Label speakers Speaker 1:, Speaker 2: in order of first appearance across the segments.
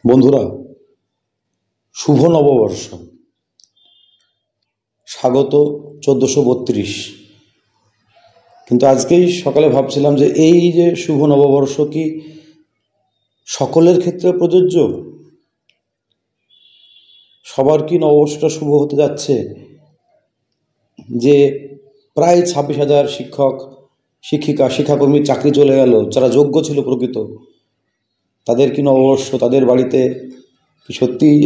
Speaker 1: বন্ধুরা, শুভ নববর্ষ। স্বাগত 1432। কিন্তু আজকেই সকালে ভাবছিলাম যে এই যে শুভ নববর্ষ কি সকলের ক্ষেত্রে প্রযোজ্য? সবার কি নববর্ষটা শুভ হতে যাচ্ছে? যে প্রায় 26,000 শিক্ষক শিক্ষিকা শিক্ষাকর্মীর চাকরি চলে গেল, যারা যোগ্য ছিল প্রকৃত, তাদের কি নববর্ষ, তাদের বাড়িতে কি সত্যিই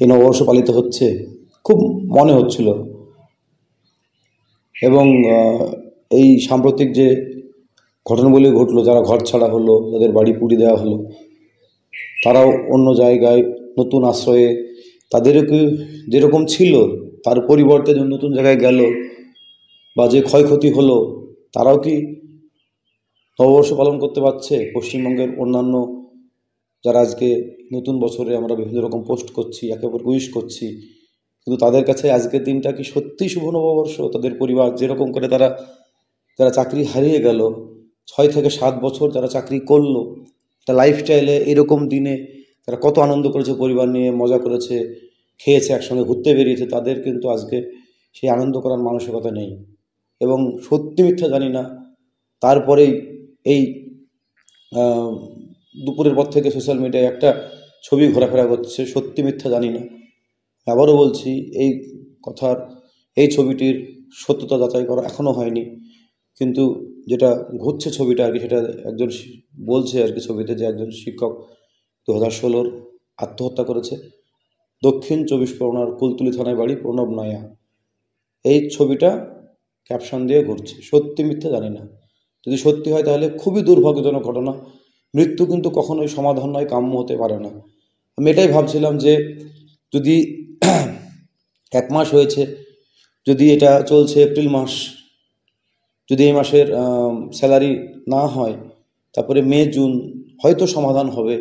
Speaker 1: এই নববর্ষ পালিত হচ্ছে? খুব মনে হচ্ছিল। এবং এই সাম্প্রতিক যে ঘটনাগুলি ঘটলো, যারা ঘর ছাড়া হলো, যাদের বাড়ি পুড়িয়ে দেওয়া হলো, তারাও অন্য জায়গায় নতুন আশ্রয়ে, তাদেরও কি যেরকম ছিল তার পরিবর্তে যে নতুন জায়গায় গেল, বা যে ক্ষয়ক্ষতি হলো, তারাও কি নববর্ষ পালন করতে পারছে? পশ্চিমবঙ্গের অন্যান্য যারা আজকে নতুন বছরে আমরা বিভিন্ন রকম পোস্ট করছি, একে অপরকে উইশ করছি, কিন্তু তাদের কাছে আজকের দিনটা কি সত্যিই শুভ নববর্ষ? তাদের পরিবার যেরকম করে যারা চাকরি হারিয়ে গেল, 6 থেকে 7 বছর যারা চাকরি করলো, একটা লাইফস্টাইলে এরকম দিনে তারা কত আনন্দ করেছে, পরিবার নিয়ে মজা করেছে, খেয়েছে, একসঙ্গে ঘুরতে বেরিয়েছে, তাদের কিন্তু আজকে সেই আনন্দ করার মানসিকতা নেই। এবং সত্যি মিথ্যা জানি না, তারপরেই এই দুপুরের পর থেকে সোশ্যাল মিডিয়ায় একটা ছবি ঘোরাফেরা করছে, সত্যি মিথ্যা জানি না। আবারও বলছি, এই কথার, এই ছবিটির সত্যতা যাচাই করা এখনও হয়নি, কিন্তু যেটা ঘুরছে ছবিটা আর কি, সেটা একজন বলছে আর কি ছবিতে, যে একজন শিক্ষক 2016 আত্মহত্যা করেছে। দক্ষিণ 24 পরগনার কুলতলি থানায় বাড়ি, প্রণব নায়া। এই ছবিটা ক্যাপশন দিয়ে ঘুরছে, সত্যি মিথ্যা জানি না। যদি সত্যি হয় তাহলে খুবই দুর্ভাগ্যজনক ঘটনা। মৃত্যু কিন্তু কখনোই সমাধান নয়, কাম্য হতে পারে না। আমি এটাই ভাবছিলাম যে যদি 1 মাস হয়েছে, যদি এটা চলছে এপ্রিল মাস, যদি এই মাসের স্যালারি না হয়, তারপরে মে জুন হয়তো সমাধান হবে,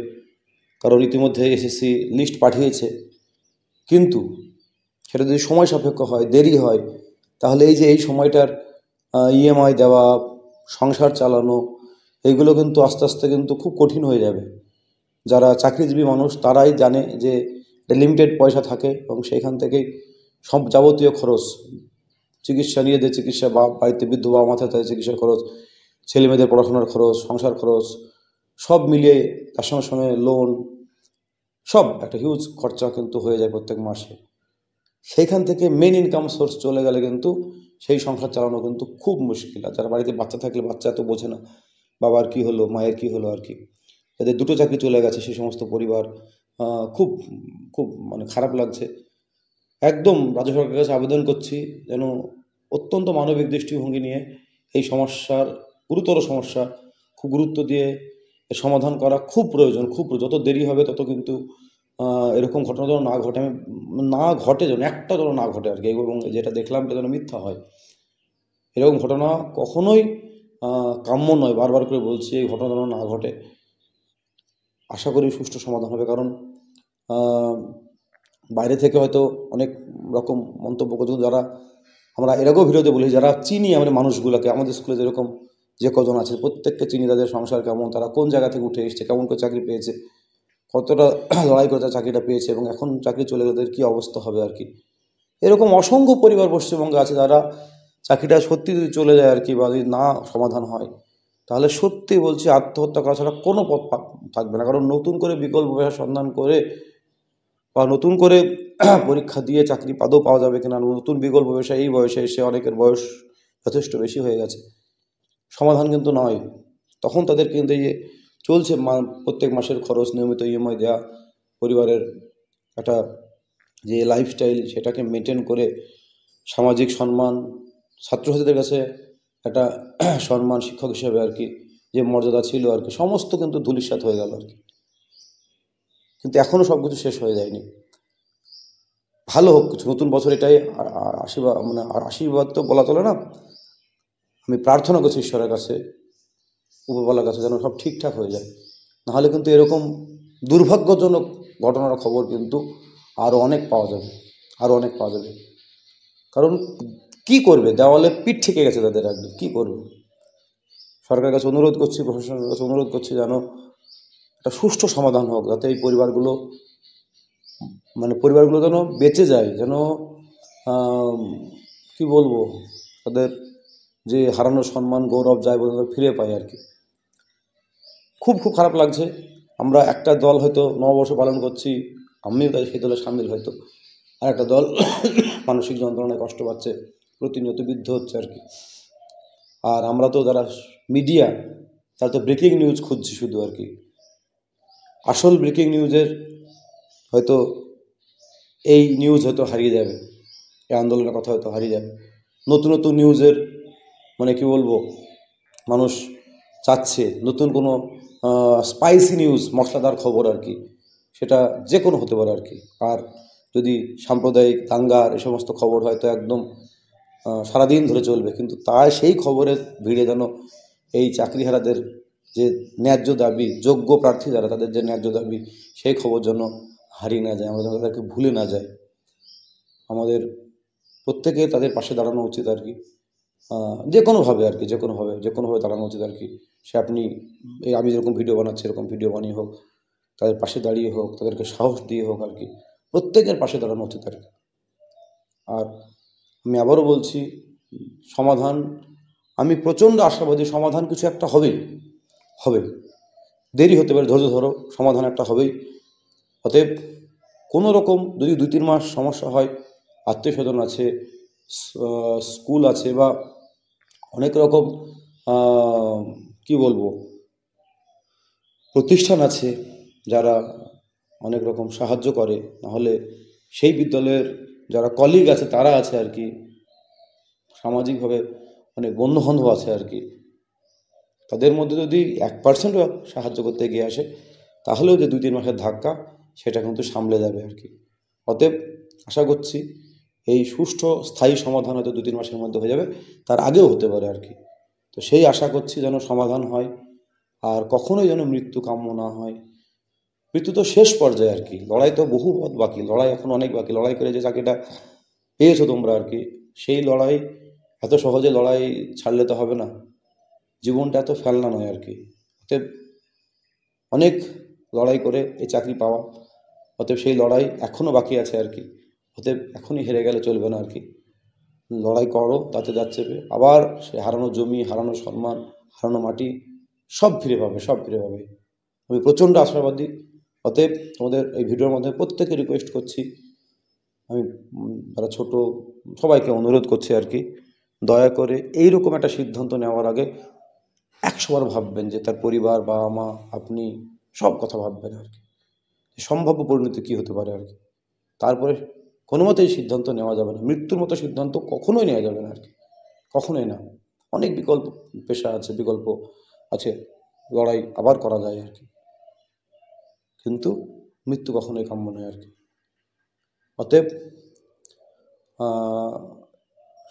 Speaker 1: কারণ ইতিমধ্যে এসএসসি লিস্ট পাঠিয়েছে। কিন্তু সেটা যদি সময় সাপেক্ষ হয়, দেরি হয়, তাহলে এই যে এই সময়টার ইএমআই দেওয়া, সংসার চালানো, এইগুলো কিন্তু আস্তে আস্তে কিন্তু খুব কঠিন হয়ে যাবে। যারা চাকরিজীবী মানুষ তারাই জানে যে লিমিটেড পয়সা থাকে, এবং সেইখান থেকেই সব যাবতীয় খরচ, চিকিৎসা, নিজেদের চিকিৎসা, বা বাড়িতে বৃদ্ধ বাবা মা থাকে তাদের চিকিৎসার খরচ, ছেলেমেয়েদের পড়াশোনার খরচ, সংসার খরচ, সব মিলিয়ে তার সঙ্গে সঙ্গে লোন, সব একটা হিউজ খরচা কিন্তু হয়ে যায় প্রত্যেক মাসে। সেইখান থেকে মেন ইনকাম সোর্স চলে গেলে কিন্তু সেই সংসার চালানো কিন্তু খুব মুশকিল। আর যারা বাড়িতে বাচ্চা থাকলে, বাচ্চা তো বোঝে না বাবার কী হলো, মায়ের কী হলো আর কি, যাদের দুটো চাকরি চলে গেছে, সেই সমস্ত পরিবার খুব খুব মানে খারাপ লাগছে। একদম রাজ্য সরকারের কাছে আবেদন করছি, যেন অত্যন্ত মানবিক দৃষ্টিভঙ্গি নিয়ে এই সমস্যার, গুরুতর সমস্যা, খুব গুরুত্ব দিয়ে এর সমাধান করা খুব প্রয়োজন, যত দেরি হবে তত কিন্তু এরকম ঘটনা যেন না ঘটে। আমি না ঘটে, যেন একটা যেন না ঘটে আর কি, এবং যেটা দেখলাম এটা যেন মিথ্যা হয়। এরকম ঘটনা কখনোই কাম্য নয়, বারবার করে বলছি, এই ঘটনা যেন না ঘটে। আশা করি সুষ্ঠু সমাধান হবে, কারণ বাইরে থেকে হয়তো অনেক রকম মন্তব্য করছে, যারা আমরা এর আগেও ভিডিওতে বলি, যারা চিনি আমাদের মানুষগুলোকে, আমাদের স্কুলে যেরকম যে কজন আছে প্রত্যেককে চিনি, তাদের সংসার কেমন, তারা কোন জায়গা থেকে উঠে এসছে, কেমন করে চাকরি পেয়েছে, কতটা লড়াই করে তারা চাকরিটা পেয়েছে, এবং এখন চাকরি চলে গেলে তাদের কী অবস্থা হবে আর কি। এরকম অসংখ্য পরিবার পশ্চিমবঙ্গে আছে, যারা চাকরিটা সত্যি যদি চলে যায় আর কি, বা যদি না সমাধান হয়, তাহলে সত্যি বলছি আত্মহত্যা করা ছাড়া কোনো পথ থাকবে না। কারণ নতুন করে বিকল্প পেশার সন্ধান করে, বা নতুন করে পরীক্ষা দিয়ে চাকরি পাওয়া যাবে কিনা, নতুন বিকল্প পেশা এই বয়সে এসে, অনেকের বয়স যথেষ্ট বেশি হয়ে গেছে, সমাধান কিন্তু নয়। তখন তাদের কিন্তু এই যে চলছে প্রত্যেক মাসের খরচ, নিয়মিত ইএমআই দেওয়া, পরিবারের একটা যে লাইফস্টাইল সেটাকে মেনটেন করে, সামাজিক সম্মান, ছাত্রছাত্রীদের কাছে একটা সম্মান, শিক্ষক হিসেবে আর কি যে মর্যাদা ছিল আর কি, সমস্ত কিন্তু ধূলিসাৎ হয়ে গেল আর কি। কিন্তু এখনও সব কিছু শেষ হয়ে যায়নি। ভালো হোক কিছু, নতুন বছর এটাই আশীর্বাদ, মানে আর আশীর্বাদ তো বলা চলে না, আমি প্রার্থনা করছি ঈশ্বরের কাছে, উপরওয়ালার কাছে, যেন সব ঠিকঠাক হয়ে যায়। নাহলে কিন্তু এরকম দুর্ভাগ্যজনক ঘটনার খবর কিন্তু আরও অনেক পাওয়া যাবে, আরও অনেক পাওয়া যাবে। কারণ কি করবে, দেওয়ালে পিঠ থেকে গেছে তাদের, একদম কী করবে। সরকারের কাছে অনুরোধ করছি, প্রশাসনের কাছে অনুরোধ করছি, যেন একটা সুষ্ঠু সমাধান হোক, যাতে এই পরিবারগুলো পরিবারগুলো যেন বেঁচে যায়, যেন কি বলবো, তাদের যে হারানো সম্মান গৌরব যায় বলে ফিরে পায় আর কি। খুব খুব খারাপ লাগছে। আমরা একটা দল হয়তো নববর্ষ পালন করছি, আমিও তাই সেই দলে সামিল হয়তো, আর একটা দল মানসিক যন্ত্রণায় কষ্ট পাচ্ছে, প্রতিনিয়ত বিদ্ধ হচ্ছে আর কি। আর আমরা তো যারা মিডিয়া, তারা তো ব্রেকিং নিউজ খুঁজছি শুধু আর কি। আসল ব্রেকিং নিউজের হয়তো এই নিউজ হয়তো হারিয়ে যাবে, এই আন্দোলনের কথা হয়তো হারিয়ে যাবে। নতুন নতুন নিউজের কি বলবো, মানুষ চাচ্ছে নতুন কোনো স্পাইসি নিউজ, মশলাদার খবর আর কি, সেটা যে কোনো হতে পারে আর কি। আর যদি সাম্প্রদায়িক দাঙ্গার এই সমস্ত খবর হয়তো একদম সারাদিন ধরে চলবে, কিন্তু তাই সেই খবরের ভিড়ে যেন এই চাকরিহারাদের যে ন্যায্য দাবি, যোগ্য প্রার্থী যারা, তাদের যে ন্যায্য দাবি, সেই খবর যেন হারিয়ে না যায়, আমরা যেন তাদেরকে ভুলে না যাই। আমাদের প্রত্যেকে তাদের পাশে দাঁড়ানো উচিত আর কি, যে কোনোভাবে আর কি, যে কোনোভাবে দাঁড়ানো উচিত আর কি। সে আপনি এই আমি যেরকম ভিডিও বানাচ্ছি এরকম ভিডিও বানিয়ে হোক, তাদের পাশে দাঁড়িয়ে হোক, তাদেরকে সাহস দিয়ে হোক আর কি, প্রত্যেকের পাশে দাঁড়ানো উচিত আর কি। আর আমি আবারও বলছি, সমাধান, আমি প্রচণ্ড আশাবাদী, সমাধান কিছু একটা হবেই, হবে, দেরি হতে পারে, ধৈর্য ধরো, সমাধান একটা হবেই। অতএব কোনো রকম যদি 2-3 মাস সমস্যা হয়, আত্মীয় স্বজন আছে, স্কুল আছে, বা অনেক রকম কি বলবো, প্রতিষ্ঠান আছে যারা অনেক রকম সাহায্য করে, নাহলে সেই বিদ্যালয়ের যারা কলিগ আছে তারা আছে আর কি, সামাজিকভাবে অনেক বন্ধুবান্ধব আছে আর কি, তাদের মধ্যে যদি 1%ও সাহায্য করতে এগিয়ে আসে, তাহলেও যে 2-3 মাসের ধাক্কা, সেটা কিন্তু সামলে যাবে আর কি। অতএব আশা করছি এই সুষ্ঠু স্থায়ী সমাধান হয়তো 2-3 মাসের মধ্যে হয়ে যাবে, তার আগেও হতে পারে আর কি। তো সেই আশা করছি যেন সমাধান হয়, আর কখনোই যেন মৃত্যু কাম্য না হয়। মৃত্যু তো শেষ পর্যায়ে আর কি, লড়াই তো বহু পথ বাকি, লড়াই এখন অনেক বাকি। লড়াই করে যে চাকরিটা পেয়েছো তোমরা আর কি, সেই লড়াই, এত সহজে লড়াই ছাড়লে তো হবে না, জীবনটা এত ফেলনা নয় আর কি। অতএব অনেক লড়াই করে এই চাকরি পাওয়া, অতএব সেই লড়াই এখনও বাকি আছে আর কি। অতএব এখনই হেরে গেলে চলবে না আর কি, লড়াই করো, তাতে যাচ্ছে আবার সে হারানো জমি, হারানো সম্মান, হারানো মাটি সব ফিরে পাবে, সব ফিরে পাবে। আমি প্রচণ্ড আশাবাদী। অতএব তোমাদের এই ভিডিওর মধ্যে প্রত্যেকে রিকোয়েস্ট করছি, আমি যারা ছোট, সবাইকে অনুরোধ করছি আর কি, দয়া করে এইরকম একটা সিদ্ধান্ত নেওয়ার আগে 100 বার ভাববেন, যে তার পরিবার, বাবা মা, আপনি সব কথা ভাববেন আর কি, সম্ভাব্য পরিণতি কী হতে পারে আর কি। তারপরে কোনো মতেই সিদ্ধান্ত নেওয়া যাবে না, মৃত্যুর মতো সিদ্ধান্ত কখনোই নেওয়া যাবে না আর কি, কখনোই না। অনেক বিকল্প পেশা আছে, বিকল্প আছে, লড়াই আবার করা যায় আর কি, কিন্তু মৃত্যু কখনোই কাম্য নয় আর কি। অতএব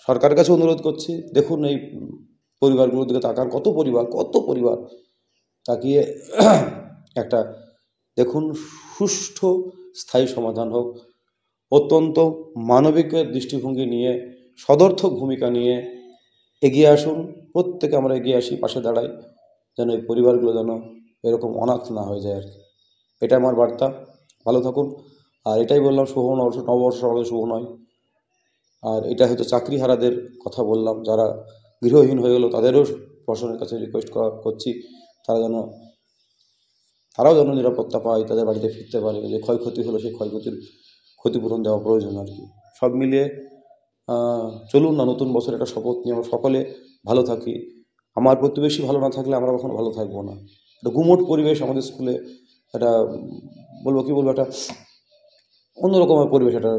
Speaker 1: সরকারের কাছে অনুরোধ করছি, দেখুন এই পরিবারগুলোর দিকে তাকান, কত পরিবার তাকিয়ে একটা দেখুন, সুষ্ঠু স্থায়ী সমাধান হোক, অত্যন্ত মানবিক দৃষ্টিভঙ্গি নিয়ে, সদর্থক ভূমিকা নিয়ে এগিয়ে আসুন, প্রত্যেকে আমরা এগিয়ে আসি, পাশে দাঁড়াই, যেন এই পরিবারগুলো যেন এরকম অনাথ না হয়ে যায় আর কি। এটা আমার বার্তা। ভালো থাকুন। আর এটাই বললাম, শুভ নববর্ষ সকালে শুভ নয়। আর এটা হয়তো চাকরিহারাদের কথা বললাম, যারা গৃহহীন হয়ে গেল, তাদেরও প্রশাসনের কাছে রিকোয়েস্ট করছি, তারাও যেন নিরাপত্তা পায়, তাদের বাড়িতে ফিরতে পারে, যে ক্ষয়ক্ষতি হলো সেই ক্ষয়ক্ষতির ক্ষতিপূরণ দেওয়া প্রয়োজন আর কি। সব মিলিয়ে চলুন না, নতুন বছর একটা শপথ নিয়ে আমরা সকলে ভালো থাকি। আমার প্রতিবেশী ভালো না থাকলে আমরা কখনো ভালো থাকবো না। একটা গুমোট পরিবেশ আমাদের স্কুলে, একটা বলবো একটা অন্যরকমের পরিবেশ, একটা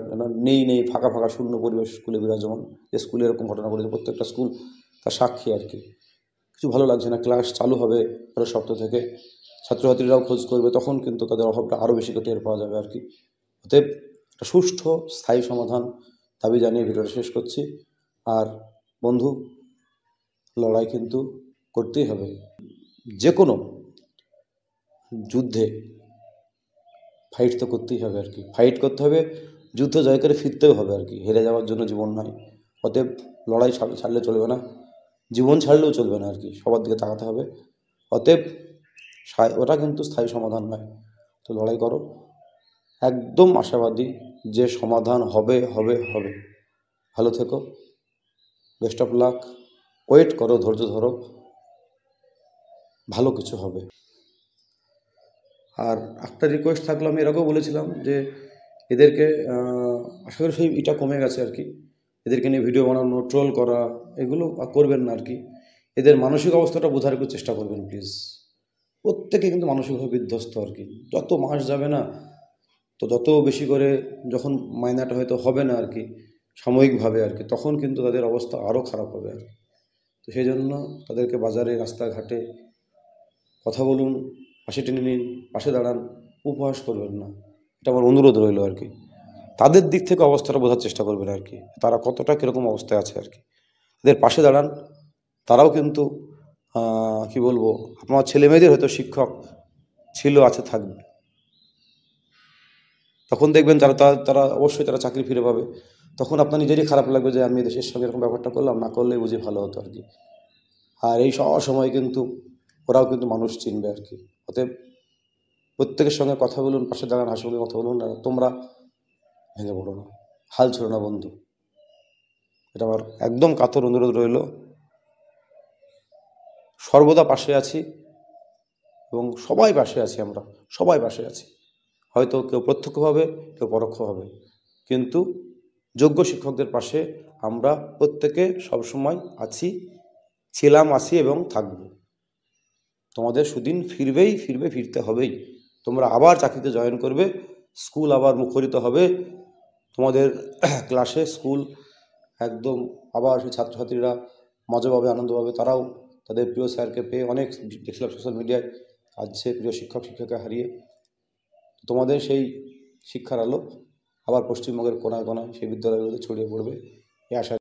Speaker 1: নেই ফাঁকা ফাঁকা শূন্য পরিবেশ স্কুলে বিরাজমান। যে স্কুলে এরকম ঘটনা ঘটেছে, প্রত্যেকটা স্কুল তার সাক্ষী আর কি। কিছু ভালো লাগছে না। ক্লাস চালু হবে পরের সপ্তাহ থেকে, ছাত্রছাত্রীরাও খোঁজ করবে, তখন কিন্তু তাদের অভাবটা আরও বেশি টের পাওয়া যাবে আর কি। অতএব একটা সুষ্ঠু স্থায়ী সমাধান দাবি জানিয়ে ভিডিওটা শেষ করছি। আর বন্ধু, লড়াই কিন্তু করতেই হবে, যে কোনো যুদ্ধে ফাইট তো করতেই হবে আর কি, ফাইট করতে হবে, যুদ্ধ জয় করে ফিরতেও হবে আর কি, হেরে যাওয়ার জন্য জীবন নয়। অতএব লড়াই ছাড়লে চলবে না, জীবন ছাড়লেও চলবে না আর কি, সবার দিকে তাকাতে হবে। অতএব ওটা কিন্তু স্থায়ী সমাধান নয়। তো লড়াই করো, একদম আশাবাদী যে সমাধান হবে হবে হবে। ভালো থেকো, বেস্ট অফ লাক, ওয়েট করো, ধৈর্য ধরো, ভালো কিছু হবে। আর একটা রিকোয়েস্ট থাকলো, আমি এর আগেও বলেছিলাম যে এদেরকে আশা করি সেই এটা কমে গেছে আর কি, এদেরকে নিয়ে ভিডিও বানানো, ট্রোল করা, এগুলো আর করবেন না আর কি। এদের মানসিক অবস্থাটা বোঝার একটু চেষ্টা করবেন প্লিজ। প্রত্যেকে কিন্তু মানসিকভাবে বিধ্বস্ত আর কি। যত মাস যাবে না, তো যত বেশি করে যখন মাইনাটা হয়তো হবে না আর কি, সাময়িকভাবে আর কি, তখন কিন্তু তাদের অবস্থা আরও খারাপ হবে আর কি। তো সেই জন্য তাদেরকে বাজারে, রাস্তাঘাটে কথা বলুন, পাশে টেনে নিন, পাশে দাঁড়ান, উপহাস করবেন না, এটা আমার অনুরোধ রইল আর কি। তাদের দিক থেকে অবস্থাটা বোঝার চেষ্টা করবেন আর কি, তারা কতটা কীরকম অবস্থায় আছে আর কি। তাদের পাশে দাঁড়ান, তারাও কিন্তু কি বলবো, আপনার ছেলে মেয়েদের হয়তো শিক্ষক ছিল, আছে, থাকবে, তখন দেখবেন তারা তারা অবশ্যই তারা চাকরি ফিরে পাবে। তখন আপনার নিজেরই খারাপ লাগবে যে আমি দেশের সঙ্গে এরকম ব্যাপারটা করলাম, না করলেই বুঝি ভালো হতো আর কি। আর এই সময় কিন্তু ওরাও কিন্তু মানুষ চিনবে আর কি। অতএব প্রত্যেকের সঙ্গে কথা বলুন, পাশে দাঁড়ান, হাসি কথা বলুন, আর তোমরা ভেঙে পড়ো না, হাল ছেড়ো না বন্ধু, এটা আমার একদম কাতর অনুরোধ রইল। সর্বদা পাশে আছি, এবং সবাই পাশে আছি, আমরা সবাই পাশে আছি, হয়তো কেউ প্রত্যক্ষভাবে, কেউ পরোক্ষভাবে, কিন্তু যোগ্য শিক্ষকদের পাশে আমরা প্রত্যেকে সবসময় আছি, ছিলাম, আছি এবং থাকব। তোমাদের সুদিন ফিরবেই, ফিরতে হবেই। তোমরা আবার চাকরিতে জয়েন করবে, স্কুল আবার মুখরিত হবে, তোমাদের ক্লাসে স্কুল একদম আবার সেই ছাত্রছাত্রীরা মজা পাবে, আনন্দ পাবে, তারাও তাদের প্রিয় স্যারকে পেয়ে, অনেক দেখলাম সোশ্যাল মিডিয়ায় কাঁদছে প্রিয় শিক্ষক শিক্ষিকা হারিয়ে। তোমাদের সেই শিক্ষার আলো আবার পশ্চিমবঙ্গের কোনায় কোনায় সেই বিদ্যালয়গুলোতে ছড়িয়ে পড়বে, এই আশা